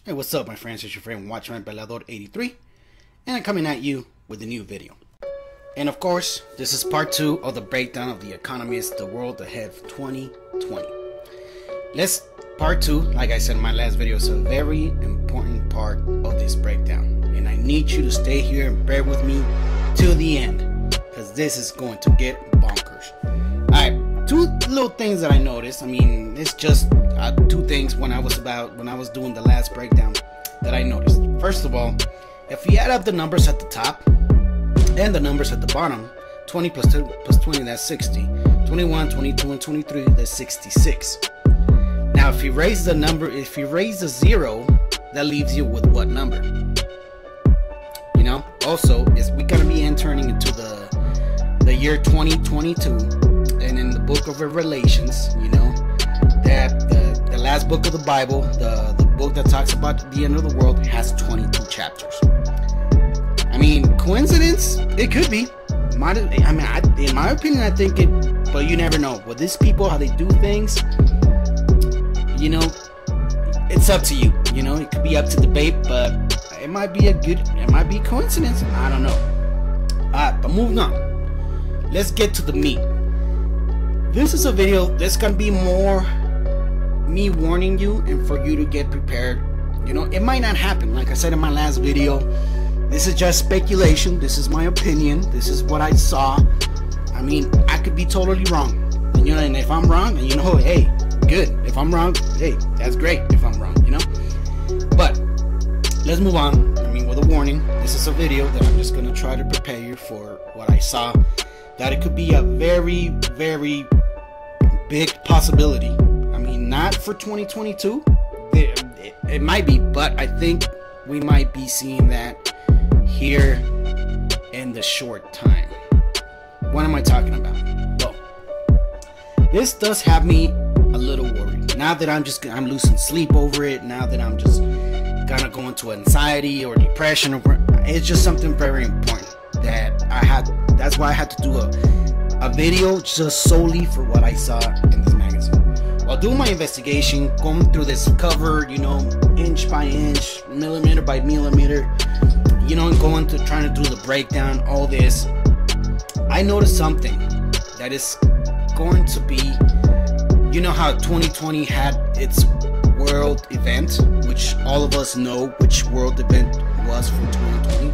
Hey, what's up, my friends? It's your friend Watchman Pelador 83, and I'm coming at you with a new video. And of course, this is part 2 of the breakdown of the Economist, the world ahead of 2020. Part 2, like I said in my last video, is a very important part of this breakdown, and I need you to stay here and bear with me till the end, because this is going to get bonkers. Alright, two little things that I noticed. I mean, it's just two things when I was doing the last breakdown that I noticed. First of all, if you add up the numbers at the top and the numbers at the bottom, 20 plus 20, that's 60. 21, 22, and 23, that's 66. Now, if you raise the zero, that leaves you with what number? You know, also, is we gonna be entering into the year 2022, and in the book of Revelations, you know, that the last book of the Bible, the book that talks about the end of the world, has 22 chapters. I mean, coincidence? It could be. In my opinion, I think it, but you never know. With these people, how they do things, you know, it's up to you. You know, it could be up to debate, but it might be coincidence. I don't know. Alright, but moving on. Let's get to the meat. This is a video that's gonna be more me warning you and for you to get prepared. You know, it might not happen. Like I said in my last video, this is just speculation. This is my opinion. This is what I saw. I mean, I could be totally wrong. And you know, and if I'm wrong, and you know, hey, good. If I'm wrong, hey, that's great. If I'm wrong, you know. But let's move on. I mean, with a warning, this is a video that I'm just gonna try to prepare you for what I saw. That it could be a very, very big possibility. I mean, not for 2022. It might be, but I think we might be seeing that here in the short time. What am I talking about? Well, this does have me a little worried. Now that I'm losing sleep over it. Now that I'm just gonna go into anxiety or depression, it's just something very important that I had. That's why I had to do a video just solely for what I saw in this magazine. While doing my investigation, going through this cover, you know, inch by inch, millimeter by millimeter, you know, and trying to do the breakdown, all this, I noticed something that is going to be, you know how 2020 had its world event, which all of us know which world event was for 2020.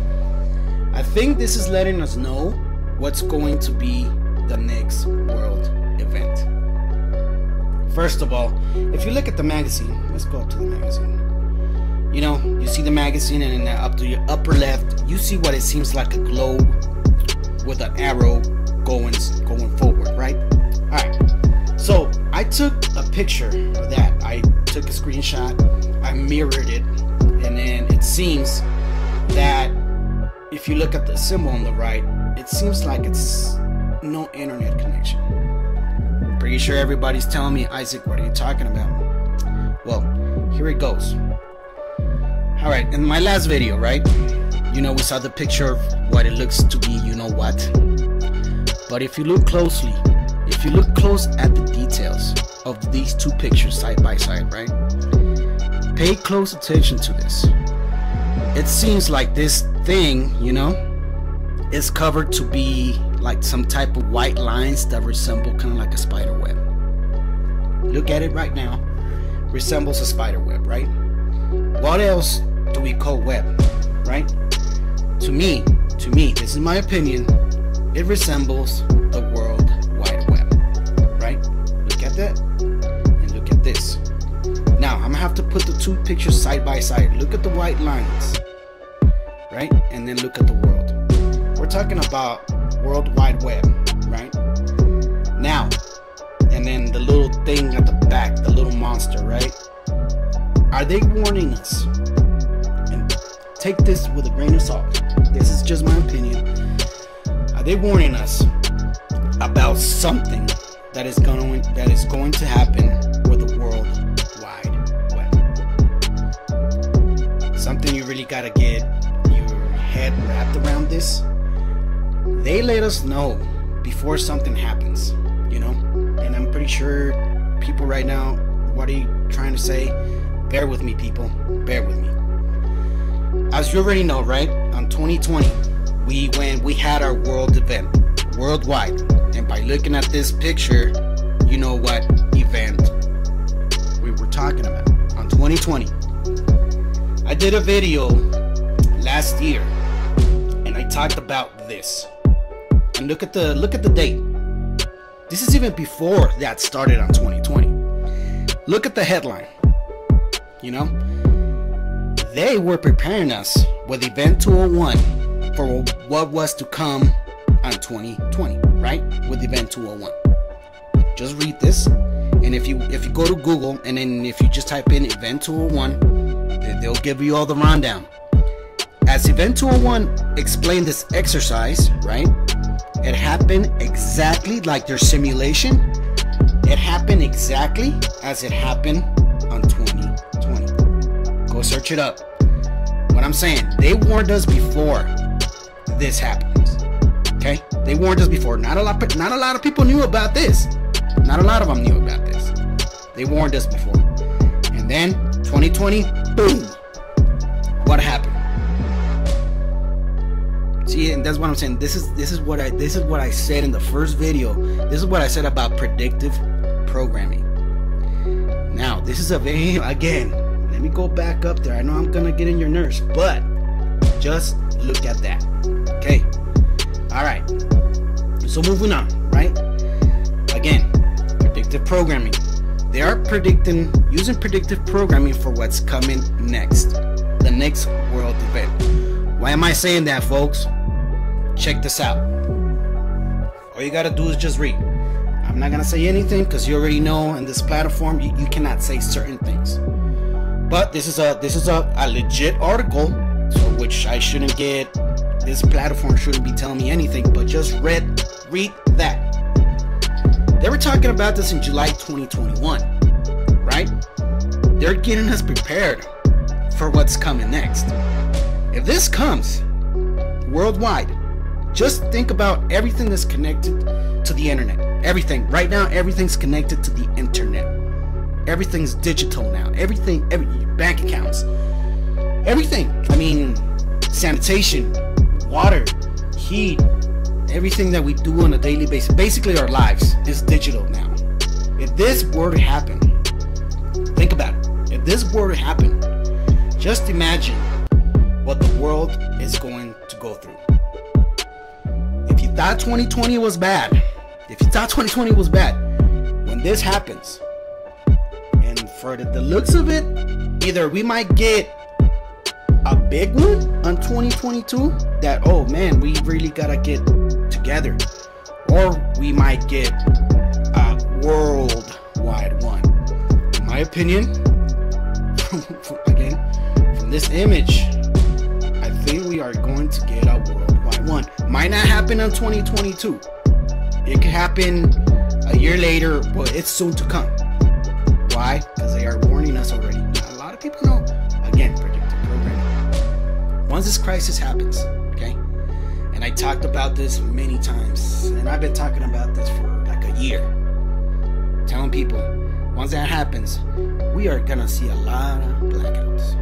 I think this is letting us know what's going to be the next world event. First of all, if you look at the magazine, let's go up to the magazine. You know, you see the magazine, and then up to your upper left, you see what it seems like a globe with an arrow going forward, right? Alright, so I took a picture of that. I took a screenshot, I mirrored it, and then it seems that if you look at the symbol on the right, it seems like it's no internet connection. Pretty sure everybody's telling me, Isaac, what are you talking about? Well, here it goes. Alright, in my last video, right? You know, we saw the picture of what it looks to be, you know what? But if you look closely, if you look close at the details of these two pictures side by side, right? Pay close attention to this. It seems like this thing, you know, is covered to be like some type of white lines that resemble kind of like a spider web. Look at it right now. Resembles a spider web, right? What else do we call web, right? To me, this is my opinion, it resembles the World Wide Web, right? Look at that, and look at this. Now, I'm gonna have to put the two pictures side by side. Look at the white lines, right? And then look at the world. We're talking about World Wide Web, right? Now, and then the little thing at the back, the little monster, right? Are they warning us? And take this with a grain of salt. This is just my opinion. Are they warning us about something that is going to happen with the World Wide Web? Something you really gotta get your head wrapped around this. They let us know before something happens, you know, and I'm pretty sure people right now, what are you trying to say? Bear with me, people. Bear with me. As you already know, right? On 2020, we had our world event, worldwide. And by looking at this picture, you know what event we were talking about. On 2020, I did a video last year, and I talked about this. And look at the date. This is even before that started on 2020. Look at the headline. You know, they were preparing us with Event 201 for what was to come on 2020, right? With Event 201. Just read this, and if you go to Google, and then if you just type in Event 201, they'll give you all the rundown. As Event 201 explained this exercise, right? It happened exactly like their simulation. It happened exactly as it happened on 2020. Go search it up. What I'm saying, they warned us before this happens. Okay? They warned us before. Not a lot of people knew about this. Not a lot of them knew about this. They warned us before. And then 2020, boom. What happened? See, and that's what I'm saying. This is what I said in the first video. This is what I said about predictive programming. Now, this is a very, again, let me go back up there. I know I'm gonna get in your nerves, but just look at that. Okay. Alright. So moving on, right? Again, predictive programming. They are using predictive programming for what's coming next. The next world event. Why am I saying that, folks? Check this out. All you gotta do is just read. I'm not gonna say anything because you already know in this platform you cannot say certain things. But this is a legit article, so which I shouldn't get. This platform shouldn't be telling me anything, but just read that. They were talking about this in July 2021, right? They're getting us prepared for what's coming next. If this comes worldwide, just think about everything that's connected to the internet. Everything. Right now, everything's connected to the internet. Everything's digital now. Every bank accounts. Everything. I mean, sanitation, water, heat, everything that we do on a daily basis. Basically, our lives is digital now. If this were to happen, think about it. If this were to happen, just imagine what the world is going to go through. If you thought 2020 was bad, when this happens, and for the looks of it, either we might get a big one on 2022 that, oh man, we really gotta get together, or we might get a worldwide one. In my opinion, again, from this image, I think we are going to get a worldwide one. Might not happen in 2022. It could happen a year later, but it's soon to come. Why? Because they are warning us already. Now, a lot of people know. Again, predictive programming. Once this crisis happens, okay? And I talked about this many times, and I've been talking about this for like a year. Telling people, once that happens, we are gonna see a lot of blackouts.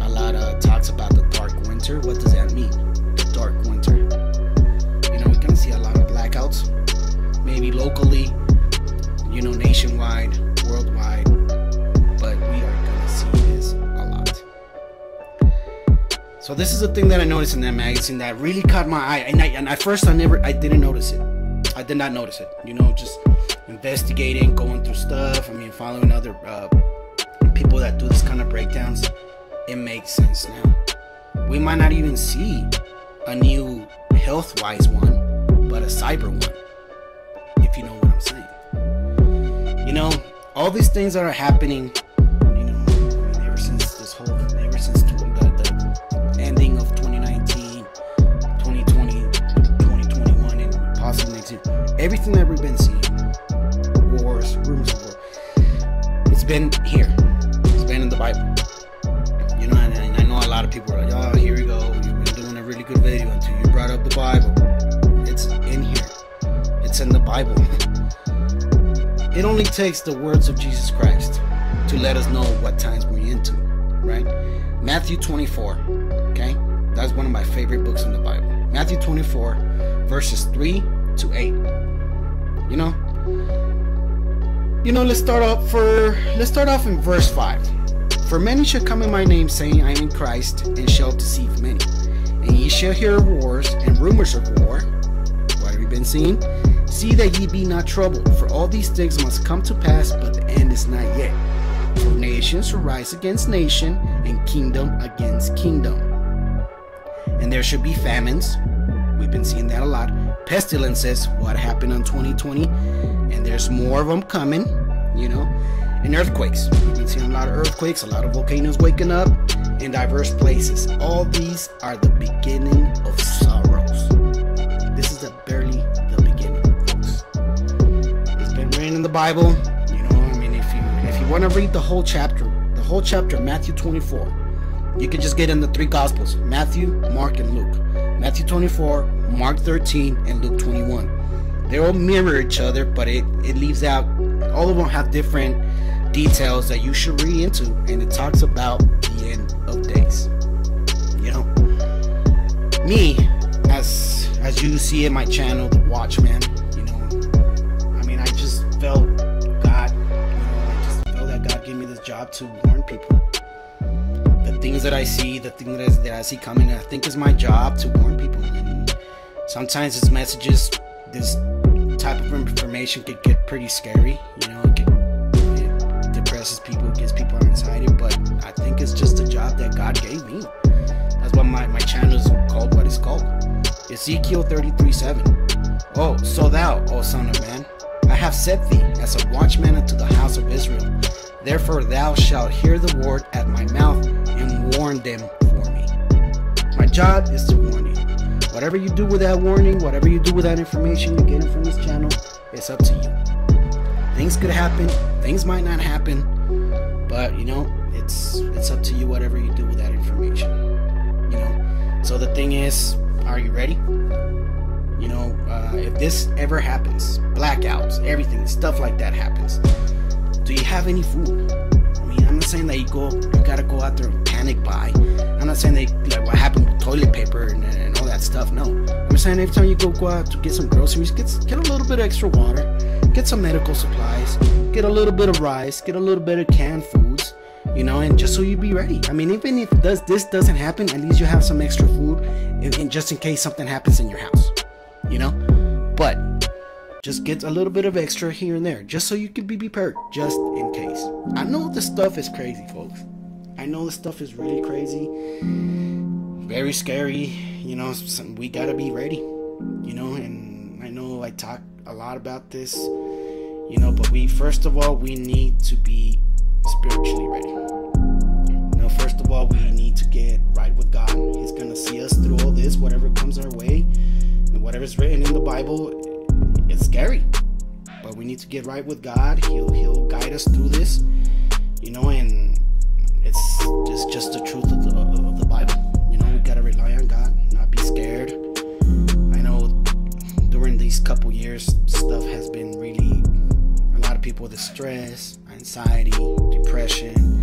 A lot of talks about the dark winter. What does that mean? The dark winter. You know, we're gonna see a lot of blackouts. Maybe locally, you know, nationwide, worldwide. But we are gonna see this a lot. So this is a thing that I noticed in that magazine that really caught my eye. And at first I didn't notice it. I did not notice it. You know, just investigating, going through stuff. I mean, following other people that do this kind of breakdowns. It makes sense now. We might not even see a new health-wise one, but a cyber one, if you know what I'm saying. You know, all these things that are happening, you know, I mean, ever since the ending of 2019, 2020, 2021, and possibly next year, everything that we've been seeing, wars, rumors of war, it's been here. It's been in the Bible. You know, and I know a lot of people are like, oh, here we go. You've been doing a really good video until you brought up the Bible. It's in here. It's in the Bible. It only takes the words of Jesus Christ to let us know what times we're into, right? Matthew 24, okay? That's one of my favorite books in the Bible. Matthew 24, verses 3 to 8. Let's start off in verse 5. For many shall come in my name, saying, I am Christ, and shall deceive many. And ye shall hear of wars and rumors of war. What have you been seeing? See that ye be not troubled, for all these things must come to pass, but the end is not yet. For nation shall rise against nation, and kingdom against kingdom. And there should be famines. We've been seeing that a lot. Pestilences, what happened in 2020, and there's more of them coming, and earthquakes. We've been seeing a lot of earthquakes, a lot of volcanoes waking up in diverse places. All these are the beginning of sorrows. This is barely the beginning, folks. It's been written in the Bible. If you want to read the whole chapter, Matthew 24, you can just get in the 3 Gospels: Matthew, Mark, and Luke. Matthew 24, Mark 13, and Luke 21. They all mirror each other, but it leaves out, all of them have different details that you should read into, and it talks about the end of days. Me, as you see in my channel, The Watchman, I just felt God, that God gave me this job to warn people. The things that I see, the things that I see coming, I think is my job to warn people. And sometimes this messages, this type of information could get pretty scary. It depresses people, it gives people anxiety, but I think it's just a job that God gave me. That's why my channel is called what it's called. Ezekiel 33:7. Oh, so thou, O son of man, I have set thee as a watchman unto the house of Israel. Therefore thou shalt hear the word at my mouth and warn them for me. My job is to warn you. Whatever you do with that warning, whatever you do with that information you're getting from this channel, it's up to you. Things could happen, things might not happen, but it's up to you whatever you do with that information. So the thing is, are you ready? If this ever happens, blackouts, everything, stuff like that happens, do you have any food? I'm not saying that you gotta go out there and panic buy. I'm not saying that like what happened with toilet paper and all that stuff. No, I'm saying every time you go out to get some groceries, get a little bit of extra water, get some medical supplies, get a little bit of rice, get a little bit of canned foods, and just so you be ready. Even if this doesn't happen, at least you have some extra food, and just in case something happens in your house, But just get a little bit of extra here and there, just so you can be prepared, just in case. I know this stuff is crazy, folks. I know this stuff is really crazy, very scary. We gotta be ready. And I know I talk a lot about this, but first of all, we need to be spiritually ready. First of all, we need to get right with God. He's gonna see us through all this, whatever comes our way, and whatever's written in the Bible. It's scary, but we need to get right with God. He'll guide us through this, and it's just the truth of the Bible. We gotta rely on God, not be scared. I know during these couple years, stuff has been really, a lot of people with stress, anxiety, depression.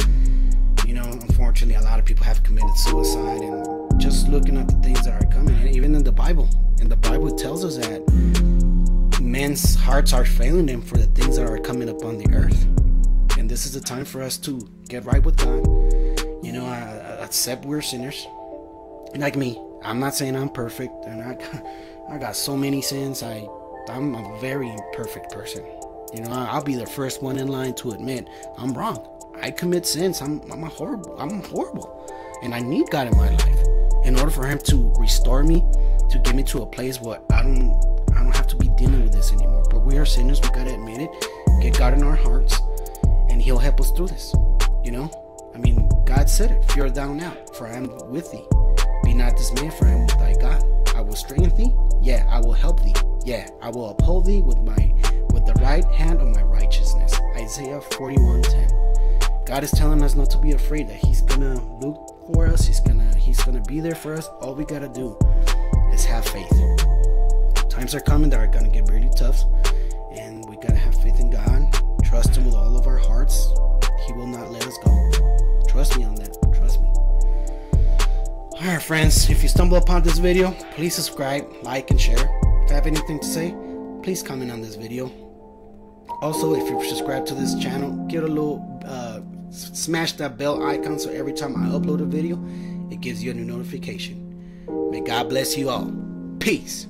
Unfortunately, a lot of people have committed suicide, and just looking at the things that are coming, and even in the Bible, it tells us that men's hearts are failing them for the things that are coming upon the earth. And this is the time for us to get right with God. I accept we're sinners. Like me, I'm not saying I'm perfect, and I got so many sins. I'm a very imperfect person. I'll be the first one in line to admit I'm wrong. I commit sins. I'm horrible, and I need God in my life in order for Him to restore me, to get me to a place where I don't have to be dealing with this anymore. But we are sinners. We gotta admit it. Get God in our hearts, and He'll help us through this. God said it. Fear thou not, for I am with thee. Be not dismayed, for I am thy God. I will strengthen thee. Yeah, I will help thee. Yeah, I will uphold thee with the right hand of my righteousness. Isaiah 41:10. God is telling us not to be afraid, that He's gonna look for us. He's gonna be there for us. All we gotta do is have faith. Times are coming that are gonna get really tough, and we gotta have faith in God. Trust Him with all of our hearts. He will not let us go. Trust me on that. Trust me. Alright, friends, if you stumble upon this video, please subscribe, like, and share. If you have anything to say, please comment on this video. Also, if you're subscribed to this channel, give it a little smash that bell icon so every time I upload a video, it gives you a new notification. May God bless you all. Peace.